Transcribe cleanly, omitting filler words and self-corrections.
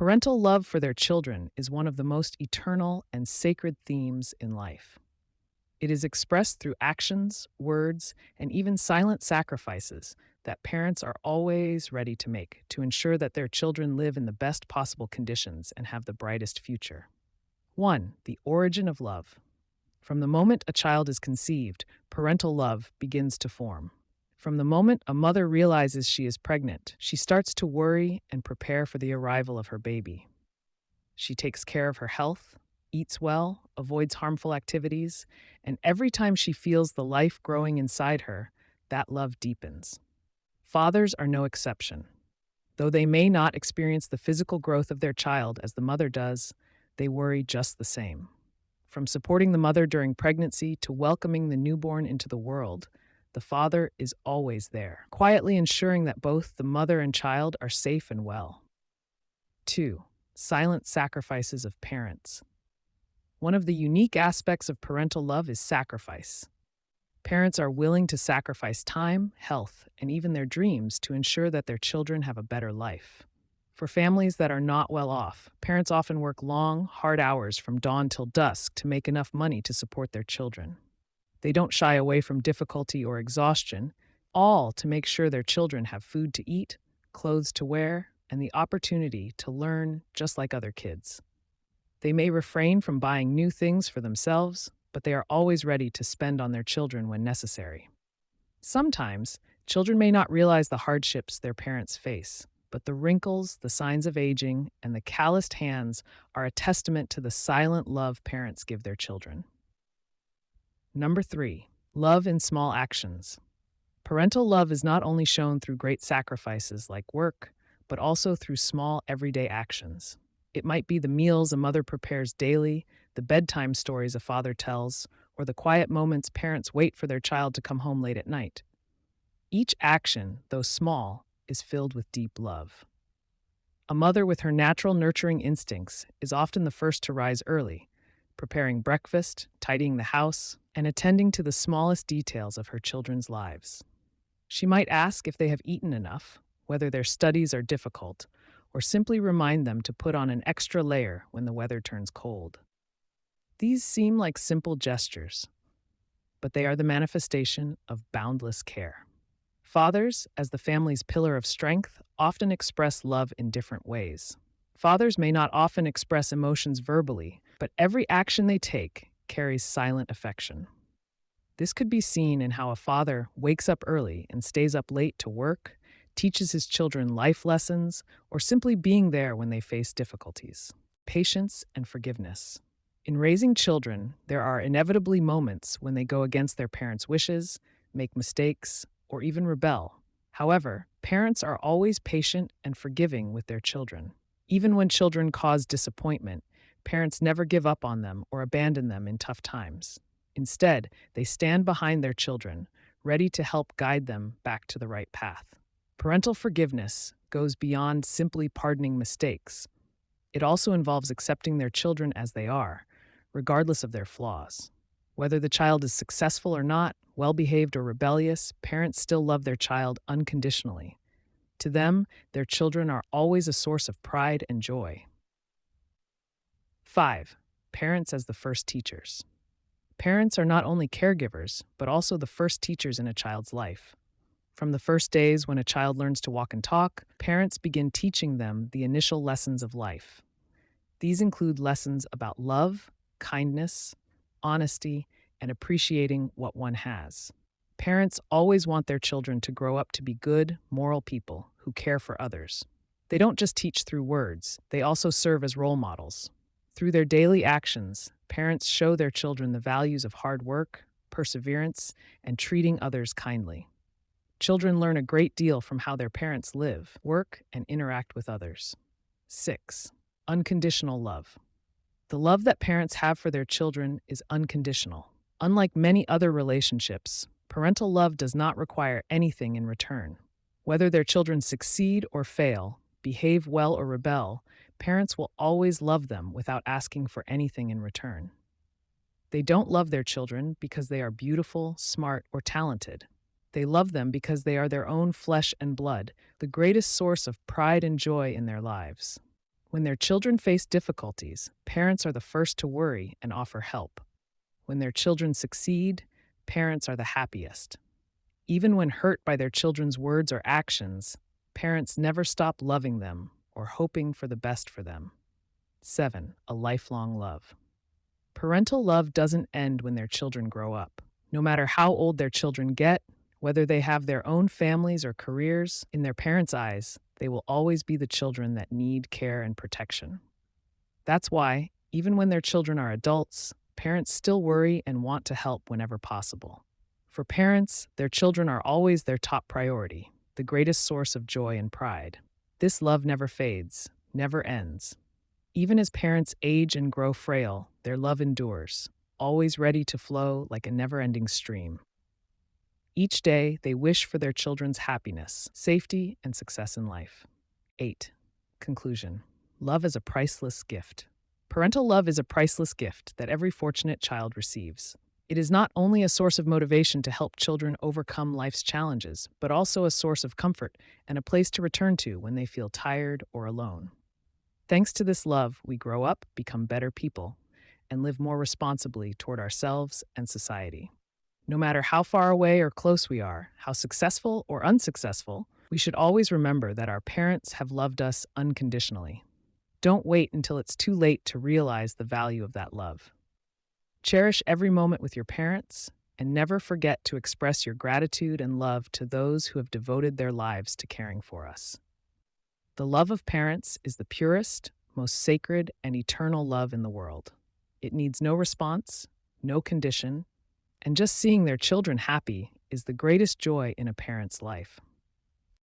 Parental love for their children is one of the most eternal and sacred themes in life. It is expressed through actions, words, and even silent sacrifices that parents are always ready to make to ensure that their children live in the best possible conditions and have the brightest future. 1. The origin of love. From the moment a child is conceived, parental love begins to form. From the moment a mother realizes she is pregnant, she starts to worry and prepare for the arrival of her baby. She takes care of her health, eats well, avoids harmful activities, and every time she feels the life growing inside her, that love deepens. Fathers are no exception. Though they may not experience the physical growth of their child as the mother does, they worry just the same. From supporting the mother during pregnancy to welcoming the newborn into the world, the father is always there, quietly ensuring that both the mother and child are safe and well. 2. Silent sacrifices of parents. One of the unique aspects of parental love is sacrifice. Parents are willing to sacrifice time, health, and even their dreams to ensure that their children have a better life. For families that are not well off, parents often work long, hard hours from dawn till dusk to make enough money to support their children. They don't shy away from difficulty or exhaustion, all to make sure their children have food to eat, clothes to wear, and the opportunity to learn just like other kids. They may refrain from buying new things for themselves, but they are always ready to spend on their children when necessary. Sometimes, children may not realize the hardships their parents face, but the wrinkles, the signs of aging, and the calloused hands are a testament to the silent love parents give their children. 3. Love in small actions. Parental love is not only shown through great sacrifices like work, but also through small everyday actions. It might be the meals a mother prepares daily, the bedtime stories a father tells, or the quiet moments parents wait for their child to come home late at night. Each action, though small, is filled with deep love. A mother with her natural nurturing instincts is often the first to rise early, preparing breakfast, tidying the house, and attending to the smallest details of her children's lives. She might ask if they have eaten enough, whether their studies are difficult, or simply remind them to put on an extra layer when the weather turns cold. These seem like simple gestures, but they are the manifestation of boundless care. Fathers, as the family's pillar of strength, often express love in different ways. Fathers may not often express emotions verbally, but every action they take carries silent affection. This could be seen in how a father wakes up early and stays up late to work, teaches his children life lessons, or simply being there when they face difficulties. Patience and forgiveness. In raising children, there are inevitably moments when they go against their parents' wishes, make mistakes, or even rebel. However, parents are always patient and forgiving with their children. Even when children cause disappointment, parents never give up on them or abandon them in tough times. Instead, they stand behind their children, ready to help guide them back to the right path. Parental forgiveness goes beyond simply pardoning mistakes. It also involves accepting their children as they are, regardless of their flaws. Whether the child is successful or not, well-behaved or rebellious, parents still love their child unconditionally. To them, their children are always a source of pride and joy. 5. Parents as the first teachers. Parents are not only caregivers, but also the first teachers in a child's life. From the first days when a child learns to walk and talk, parents begin teaching them the initial lessons of life. These include lessons about love, kindness, honesty, and appreciating what one has. Parents always want their children to grow up to be good, moral people who care for others. They don't just teach through words, they also serve as role models. Through their daily actions, parents show their children the values of hard work, perseverance, and treating others kindly. Children learn a great deal from how their parents live, work, and interact with others. 6. Unconditional love. The love that parents have for their children is unconditional. Unlike many other relationships, parental love does not require anything in return. Whether their children succeed or fail, behave well or rebel, parents will always love them without asking for anything in return. They don't love their children because they are beautiful, smart, or talented. They love them because they are their own flesh and blood, the greatest source of pride and joy in their lives. When their children face difficulties, parents are the first to worry and offer help. When their children succeed, parents are the happiest. Even when hurt by their children's words or actions, parents never stop loving them or hoping for the best for them. 7. A lifelong love. Parental love doesn't end when their children grow up. No matter how old their children get, whether they have their own families or careers, in their parents' eyes, they will always be the children that need care and protection. That's why, even when their children are adults, parents still worry and want to help whenever possible. For parents, their children are always their top priority, the greatest source of joy and pride. This love never fades, never ends. Even as parents age and grow frail, their love endures, always ready to flow like a never-ending stream. Each day, they wish for their children's happiness, safety, and success in life. 8. Conclusion. Love is a priceless gift. Parental love is a priceless gift that every fortunate child receives. It is not only a source of motivation to help children overcome life's challenges, but also a source of comfort and a place to return to when they feel tired or alone. Thanks to this love, we grow up, become better people, and live more responsibly toward ourselves and society. No matter how far away or close we are, how successful or unsuccessful, we should always remember that our parents have loved us unconditionally. Don't wait until it's too late to realize the value of that love. Cherish every moment with your parents, and never forget to express your gratitude and love to those who have devoted their lives to caring for us. The love of parents is the purest, most sacred, and eternal love in the world. It needs no response, no condition, and just seeing their children happy is the greatest joy in a parent's life.